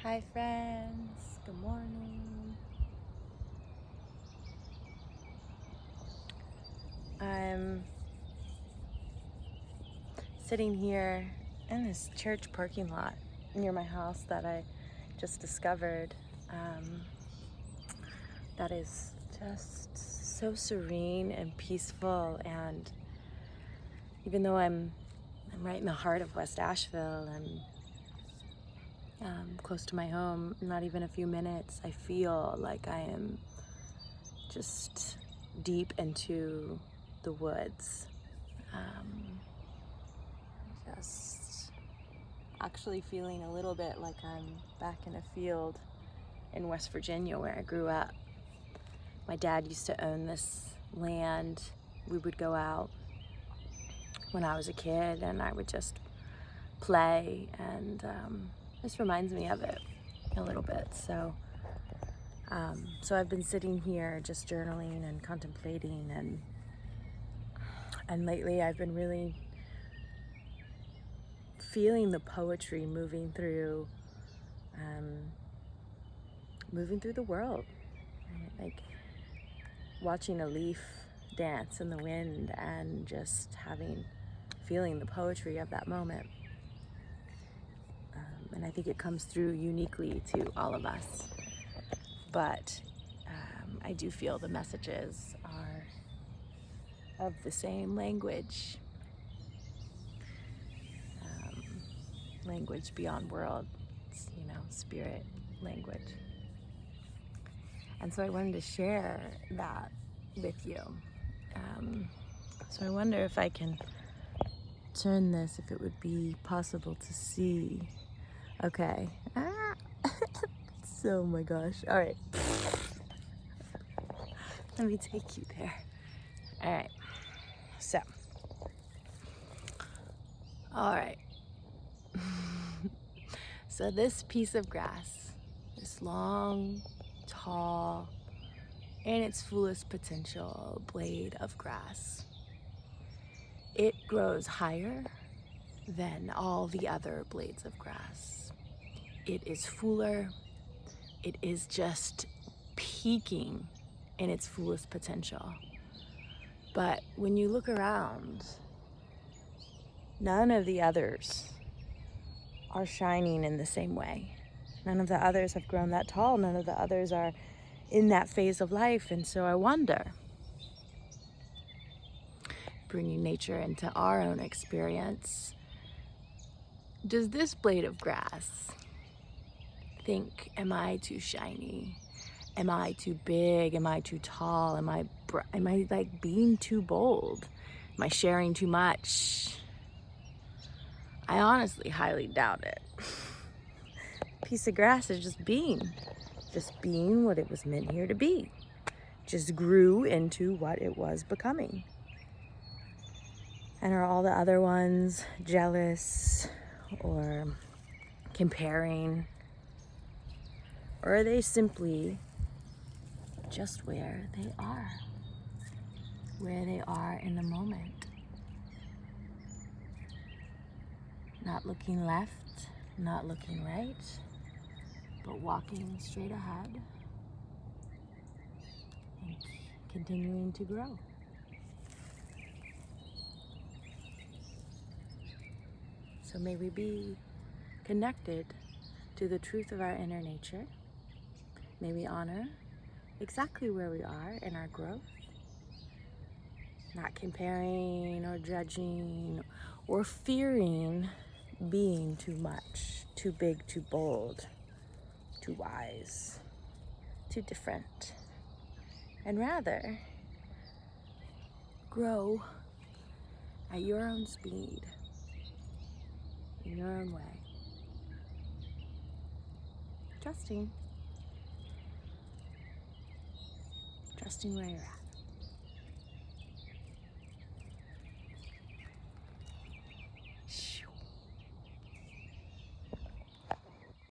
Hi friends, good morning. I'm sitting here in this church parking lot near my house that I just discovered that is just so serene and peaceful. And even though I'm right in the heart of West Asheville, I'm close to my home, not even a few minutes, I feel like I am just deep into the woods. Just actually feeling a little bit like I'm back in a field in West Virginia where I grew up. My dad used to own this land. We would go out when I was a kid and I would just play, and this reminds me of it a little bit. So I've been sitting here just journaling and contemplating, and lately I've been really feeling the poetry moving through the world, right? Like watching a leaf dance in the wind and just feeling the poetry of that moment. And I think it comes through uniquely to all of us. But I do feel the messages are of the same language. Language beyond words, spirit language. And so I wanted to share that with you. So I wonder if I can turn this, if it would be possible to see. Okay. Oh my gosh. All right. Let me take you there. All right. All right. So this piece of grass, this long, tall, in its fullest potential blade of grass, it grows higher than all the other blades of grass. It is fuller. It is just peaking in its fullest potential. But when you look around, none of the others are shining in the same way. None of the others have grown that tall. None of the others are in that phase of life. And so I wonder, bringing nature into our own experience, does this blade of grass think, am I too shiny? Am I too big? Am I too tall? Am I like being too bold? Am I sharing too much? I honestly highly doubt it. Piece of grass is just being what it was meant here to be. Just grew into what it was becoming. And are all the other ones jealous or comparing? Or are they simply just where they are in the moment? Not looking left, not looking right, but walking straight ahead and continuing to grow. So may we be connected to the truth of our inner nature. May we honor exactly where we are in our growth, not comparing or judging or fearing being too much, too big, too bold, too wise, too different, and rather grow at your own speed, in your own way, trusting where you're at.